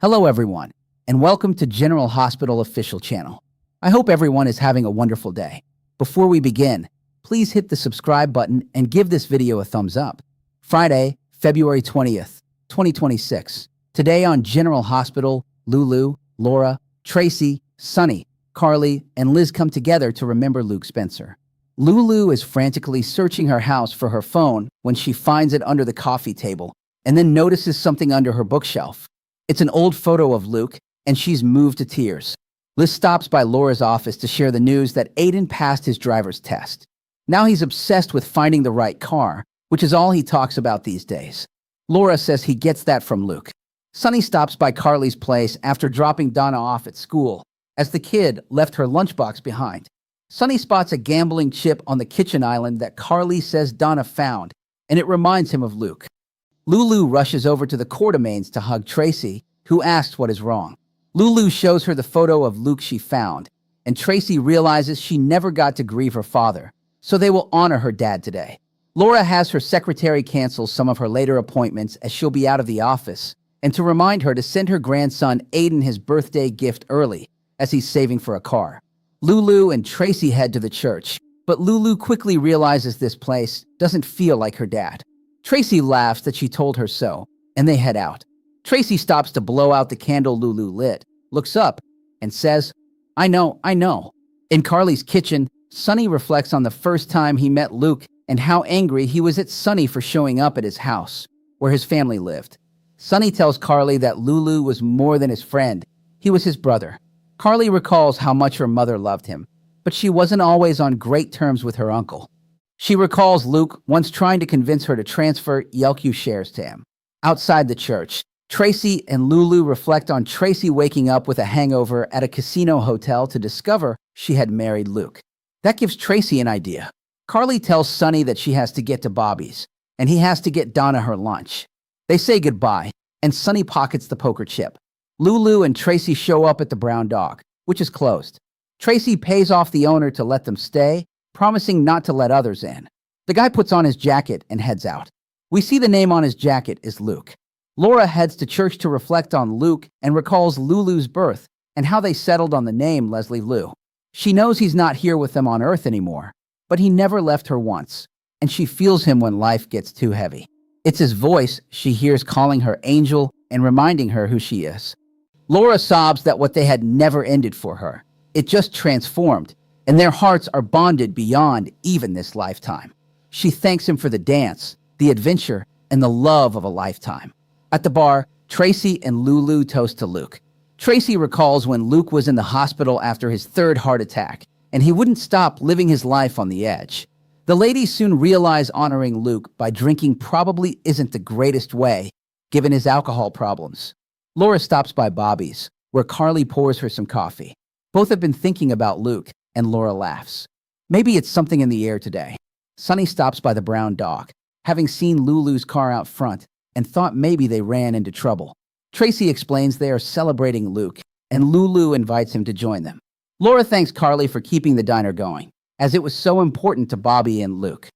Hello everyone, and welcome to General Hospital official channel. I hope everyone is having a wonderful day. Before we begin, please hit the subscribe button and give this video a thumbs up. Friday, February 20th, 2026. Today on General Hospital, Lulu, Laura, Tracy, Sunny, Carly, and Liz come together to remember Luke Spencer. Lulu is frantically searching her house for her phone when she finds it under the coffee table and then notices something under her bookshelf. It's an old photo of Luke, and she's moved to tears. Liz stops by Laura's office to share the news that Aiden passed his driver's test. Now he's obsessed with finding the right car, which is all he talks about these days. Laura says he gets that from Luke. Sunny stops by Carly's place after dropping Donna off at school, as the kid left her lunchbox behind. Sunny spots a gambling chip on the kitchen island that Carly says Donna found, and it reminds him of Luke. Lulu rushes over to the Quartermains to hug Tracy, who asks what is wrong. Lulu shows her the photo of Luke she found, and Tracy realizes she never got to grieve her father, so they will honor her dad today. Laura has her secretary cancel some of her later appointments as she'll be out of the office, and to remind her to send her grandson Aiden his birthday gift early, as he's saving for a car. Lulu and Tracy head to the church, but Lulu quickly realizes this place doesn't feel like her dad. Tracy laughs that she told her so, and they head out. Tracy stops to blow out the candle Lulu lit, looks up, and says, I know. In Carly's kitchen, Sunny reflects on the first time he met Luke and how angry he was at Sunny for showing up at his house, where his family lived. Sunny tells Carly that Lulu was more than his friend. He was his brother. Carly recalls how much her mother loved him, but she wasn't always on great terms with her uncle. She recalls Luke once trying to convince her to transfer Yelku shares to him. Outside the church, Tracy and Lulu reflect on Tracy waking up with a hangover at a casino hotel to discover she had married Luke. That gives Tracy an idea. Carly tells Sunny that she has to get to Bobby's, and he has to get Donna her lunch. They say goodbye, and Sunny pockets the poker chip. Lulu and Tracy show up at the Brown Dog, which is closed. Tracy pays off the owner to let them stay, promising not to let others in. The guy puts on his jacket and heads out. We see the name on his jacket is Luke. Laura heads to church to reflect on Luke and recalls Lulu's birth and how they settled on the name Leslie Lou. She knows he's not here with them on Earth anymore, but he never left her once, and she feels him when life gets too heavy. It's his voice she hears calling her angel and reminding her who she is. Laura sobs that what they had never ended for her. It just transformed, and their hearts are bonded beyond even this lifetime. She thanks him for the dance, the adventure, and the love of a lifetime. At the bar, Tracy and Lulu toast to Luke. Tracy recalls when Luke was in the hospital after his third heart attack, and he wouldn't stop living his life on the edge. The ladies soon realize honoring Luke by drinking probably isn't the greatest way, given his alcohol problems. Laura stops by Bobby's, where Carly pours her some coffee. Both have been thinking about Luke, and Laura laughs. Maybe it's something in the air today. Sunny stops by the Brown Dog, having seen Lulu's car out front, and thought maybe they ran into trouble. Tracy explains they are celebrating Luke, and Lulu invites him to join them. Laura thanks Carly for keeping the diner going, as it was so important to Bobby and Luke.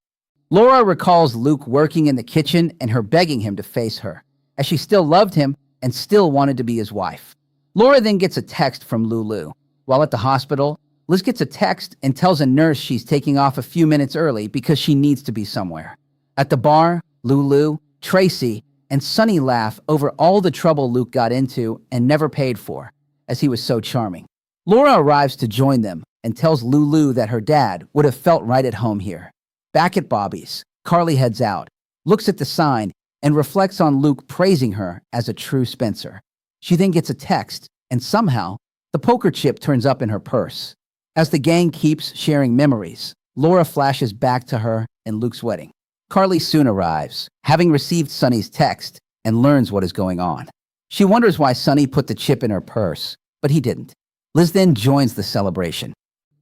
Laura recalls Luke working in the kitchen and her begging him to face her, as she still loved him and still wanted to be his wife. Laura then gets a text from Lulu. While at the hospital, Liz gets a text and tells a nurse she's taking off a few minutes early because she needs to be somewhere. At the bar, Lulu, Tracy, and Sunny laugh over all the trouble Luke got into and never paid for, as he was so charming. Laura arrives to join them and tells Lulu that her dad would have felt right at home here. Back at Bobby's, Carly heads out, looks at the sign, and reflects on Luke praising her as a true Spencer. She then gets a text, and somehow, the poker chip turns up in her purse. As the gang keeps sharing memories, Laura flashes back to her and Luke's wedding. Carly soon arrives, having received Sunny's text, and learns what is going on. She wonders why Sunny put the chip in her purse, but he didn't. Liz then joins the celebration.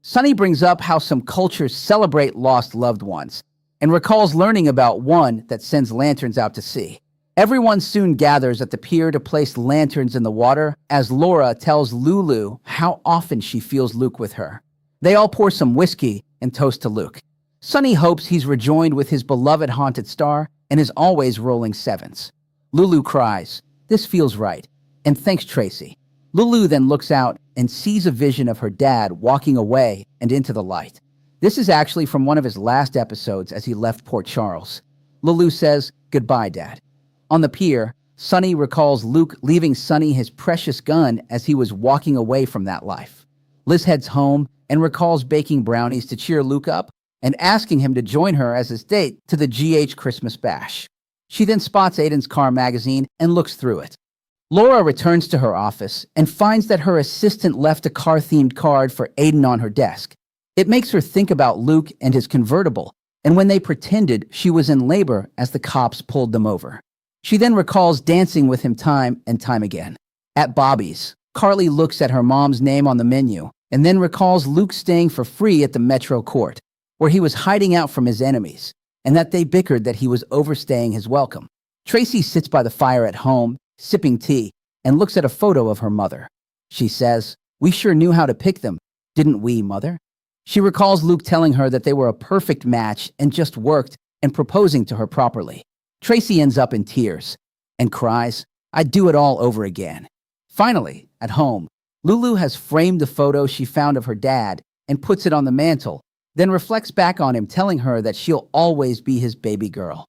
Sunny brings up how some cultures celebrate lost loved ones, and recalls learning about one that sends lanterns out to sea. Everyone soon gathers at the pier to place lanterns in the water as Laura tells Lulu how often she feels Luke with her. They all pour some whiskey and toast to Luke. Sunny hopes he's rejoined with his beloved haunted star and is always rolling sevens. Lulu cries, "This feels right." And thanks, Tracy. Lulu then looks out and sees a vision of her dad walking away and into the light. This is actually from one of his last episodes as he left Port Charles. Lulu says, "Goodbye, Dad." On the pier, Sonny recalls Luke leaving Sonny his precious gun as he was walking away from that life. Liz heads home and recalls baking brownies to cheer Luke up and asking him to join her as his date to the GH Christmas Bash. She then spots Aiden's car magazine and looks through it. Laura returns to her office and finds that her assistant left a car-themed card for Aiden on her desk. It makes her think about Luke and his convertible, and when they pretended she was in labor as the cops pulled them over. She then recalls dancing with him time and time again. At Bobby's, Carly looks at her mom's name on the menu and then recalls Luke staying for free at the Metro Court, where he was hiding out from his enemies, and that they bickered that he was overstaying his welcome. Tracy sits by the fire at home, sipping tea, and looks at a photo of her mother. She says, "We sure knew how to pick them, didn't we, Mother?" She recalls Luke telling her that they were a perfect match and just worked and proposing to her properly. Tracy ends up in tears and cries, "I'd do it all over again." Finally, at home, Lulu has framed the photo she found of her dad and puts it on the mantle, then reflects back on him telling her that she'll always be his baby girl.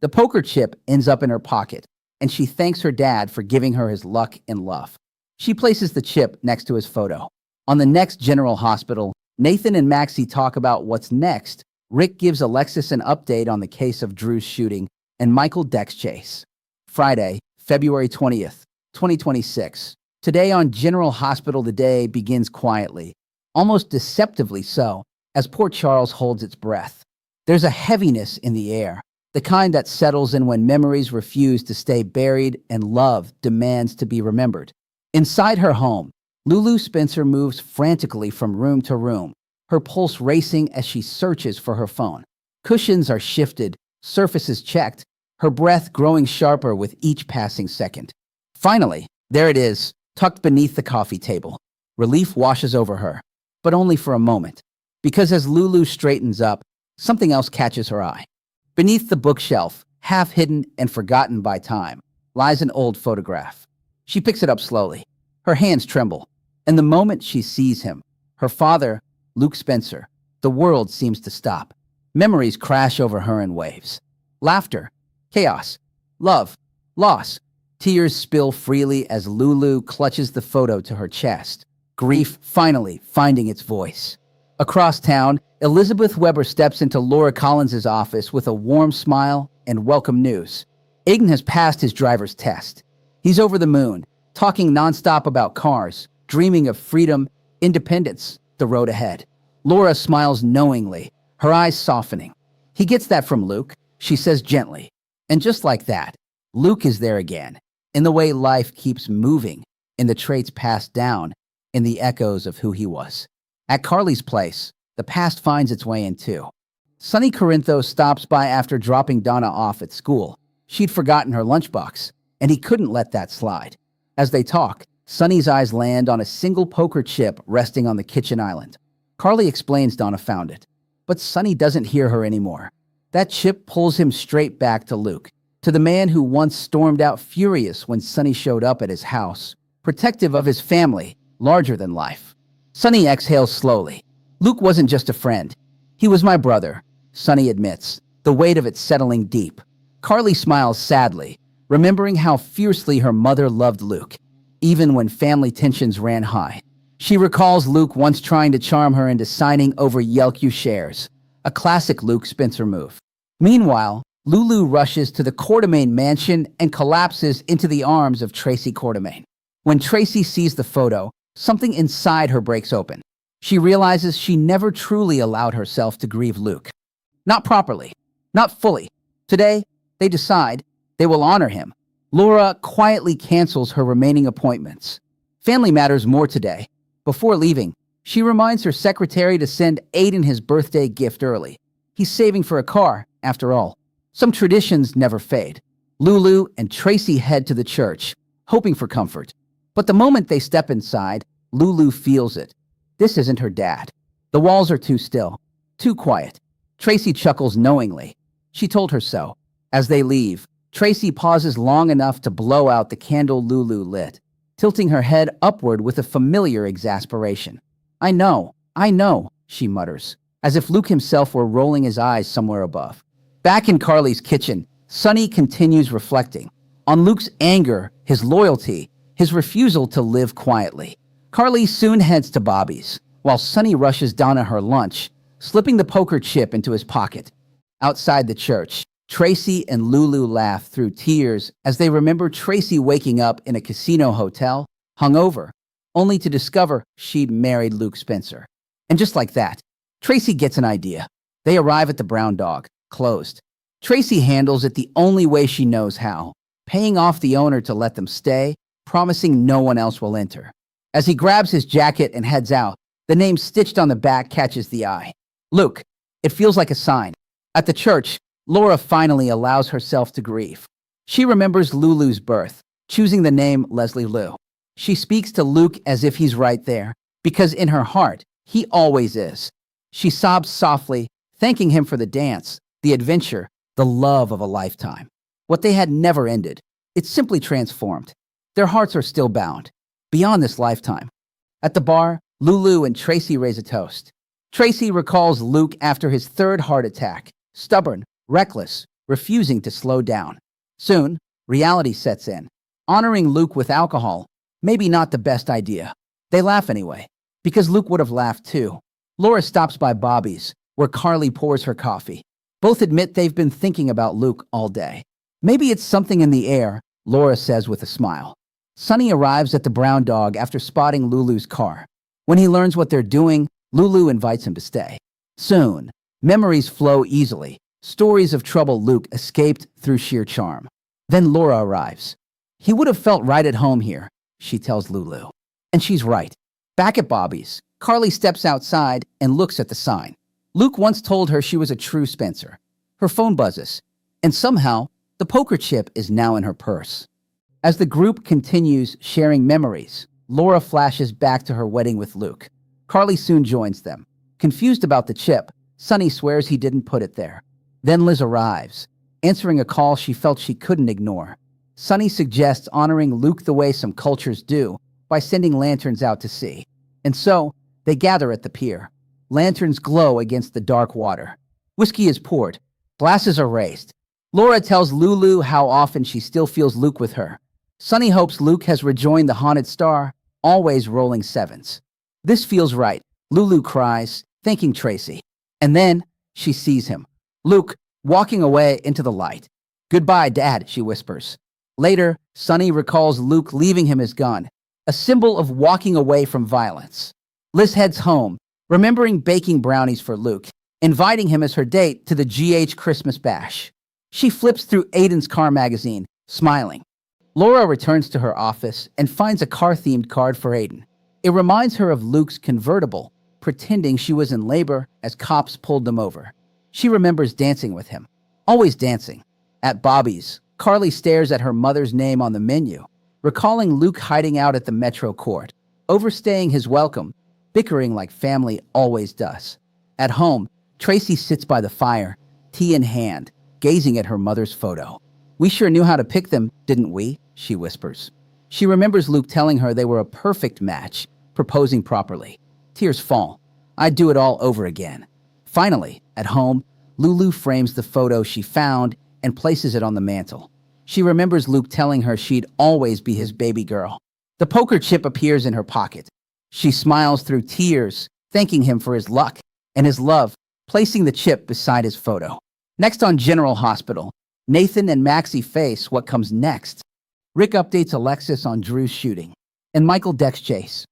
The poker chip ends up in her pocket, and she thanks her dad for giving her his luck and love. She places the chip next to his photo. On the next General Hospital, Nathan and Maxie talk about what's next. Rick gives Alexis an update on the case of Drew's shooting, and Michael decks Chase. Friday, February 20th, 2026. Today on General Hospital, the day begins quietly, almost deceptively so, as Port Charles holds its breath. There's a heaviness in the air, the kind that settles in when memories refuse to stay buried and love demands to be remembered. Inside her home, Lulu Spencer moves frantically from room to room, her pulse racing as she searches for her phone. Cushions are shifted, surfaces checked, her breath growing sharper with each passing second. Finally, there it is, tucked beneath the coffee table. Relief washes over her, but only for a moment, because as Lulu straightens up, something else catches her eye. Beneath the bookshelf, half hidden and forgotten by time, lies an old photograph. She picks it up slowly. Her hands tremble, and the moment she sees him, her father, Luke Spencer, the world seems to stop. Memories crash over her in waves. Laughter, chaos, love, loss. Tears spill freely as Lulu clutches the photo to her chest, grief finally finding its voice. Across town, Elizabeth Weber steps into Laura Collins' office with a warm smile and welcome news. Aiden has passed his driver's test. He's over the moon, talking nonstop about cars, dreaming of freedom, independence, the road ahead. Laura smiles knowingly, her eyes softening. "He gets that from Luke," she says gently. And just like that, Luke is there again, in the way life keeps moving, in the traits passed down, in the echoes of who he was. At Carly's place, the past finds its way in too. Sonny Corinthos stops by after dropping Donna off at school. She'd forgotten her lunchbox, and he couldn't let that slide. As they talk, Sonny's eyes land on a single poker chip resting on the kitchen island. Carly explains Donna found it, but Sonny doesn't hear her anymore. That chip pulls him straight back to Luke, to the man who once stormed out furious when Sonny showed up at his house, protective of his family, larger than life. Sonny exhales slowly. "Luke wasn't just a friend. He was my brother," Sonny admits, the weight of it settling deep. Carly smiles sadly, remembering how fiercely her mother loved Luke, even when family tensions ran high. She recalls Luke once trying to charm her into signing over Yelku shares, a classic Luke Spencer move. Meanwhile, Lulu rushes to the Quartermain mansion and collapses into the arms of Tracy Quartermain. When Tracy sees the photo, something inside her breaks open. She realizes she never truly allowed herself to grieve Luke. Not properly, not fully. Today, they decide they will honor him. Laura quietly cancels her remaining appointments. Family matters more today. Before leaving, she reminds her secretary to send Aiden his birthday gift early. He's saving for a car, after all. Some traditions never fade. Lulu and Tracy head to the church, hoping for comfort. But the moment they step inside, Lulu feels it. This isn't her dad. The walls are too still, too quiet. Tracy chuckles knowingly. She told her so. As they leave, Tracy pauses long enough to blow out the candle Lulu lit. tilting her head upward with a familiar exasperation. I know, she mutters, as if Luke himself were rolling his eyes somewhere above. Back in Carly's kitchen, Sonny continues reflecting on Luke's anger, his loyalty, his refusal to live quietly. Carly soon heads to Bobby's, while Sonny rushes down on her lunch, slipping the poker chip into his pocket. Outside the church, Tracy and Lulu laugh through tears as they remember Tracy waking up in a casino hotel, hungover, only to discover she'd married Luke Spencer. And just like that, Tracy gets an idea. They arrive at the Brown Dog, closed. Tracy handles it the only way she knows how, paying off the owner to let them stay, promising no one else will enter. As he grabs his jacket and heads out, the name stitched on the back catches the eye. Luke. It feels like a sign. At the church, Laura finally allows herself to grieve. She remembers Lulu's birth, choosing the name Leslie Lou. She speaks to Luke as if he's right there, because in her heart, he always is. She sobs softly, thanking him for the dance, the adventure, the love of a lifetime. What they had never ended. It's simply transformed. Their hearts are still bound, beyond this lifetime. At the bar, Lulu and Tracy raise a toast. Tracy recalls Luke after his third heart attack, stubborn, reckless, refusing to slow down. Soon, reality sets in. Honoring Luke with alcohol, maybe not the best idea. They laugh anyway, because Luke would have laughed too. Laura stops by Bobby's, where Carly pours her coffee. Both admit they've been thinking about Luke all day. Maybe it's something in the air, Laura says with a smile. Sonny arrives at the Brown Dog after spotting Lulu's car. When he learns what they're doing, Lulu invites him to stay. Soon, memories flow easily. Stories of trouble Luke escaped through sheer charm. Then Laura arrives. He would have felt right at home here, she tells Lulu. And she's right. Back at Bobby's, Carly steps outside and looks at the sign. Luke once told her she was a true Spencer. Her phone buzzes, and somehow, the poker chip is now in her purse. As the group continues sharing memories, Laura flashes back to her wedding with Luke. Carly soon joins them. Confused about the chip, Sonny swears he didn't put it there. Then Liz arrives, answering a call she felt she couldn't ignore. Sonny suggests honoring Luke the way some cultures do by sending lanterns out to sea. And so, they gather at the pier. Lanterns glow against the dark water. Whiskey is poured. Glasses are raised. Laura tells Lulu how often she still feels Luke with her. Sonny hopes Luke has rejoined the haunted star, always rolling sevens. This feels right, Lulu cries, thanking Tracy. And then, she sees him. Luke, walking away into the light. Goodbye, Dad, she whispers. Later, Sonny recalls Luke leaving him his gun, a symbol of walking away from violence. Liz heads home, remembering baking brownies for Luke, inviting him as her date to the GH Christmas Bash. She flips through Aiden's car magazine, smiling. Laura returns to her office and finds a car-themed card for Aiden. It reminds her of Luke's convertible, pretending she was in labor as cops pulled them over. She remembers dancing with him, always dancing. At Bobby's, Carly stares at her mother's name on the menu, recalling Luke hiding out at the Metro Court, overstaying his welcome, bickering like family always does. At home, Tracy sits by the fire, tea in hand, gazing at her mother's photo. We sure knew how to pick them, didn't we? She whispers. She remembers Luke telling her they were a perfect match, proposing properly. Tears fall. I'd do it all over again. Finally, at home, Lulu frames the photo she found and places it on the mantle. She remembers Luke telling her she'd always be his baby girl. The poker chip appears in her pocket. She smiles through tears, thanking him for his luck and his love, placing the chip beside his photo. Next on General Hospital, Nathan and Maxie face what comes next. Rick updates Alexis on Drew's shooting, and Michael decks Chase.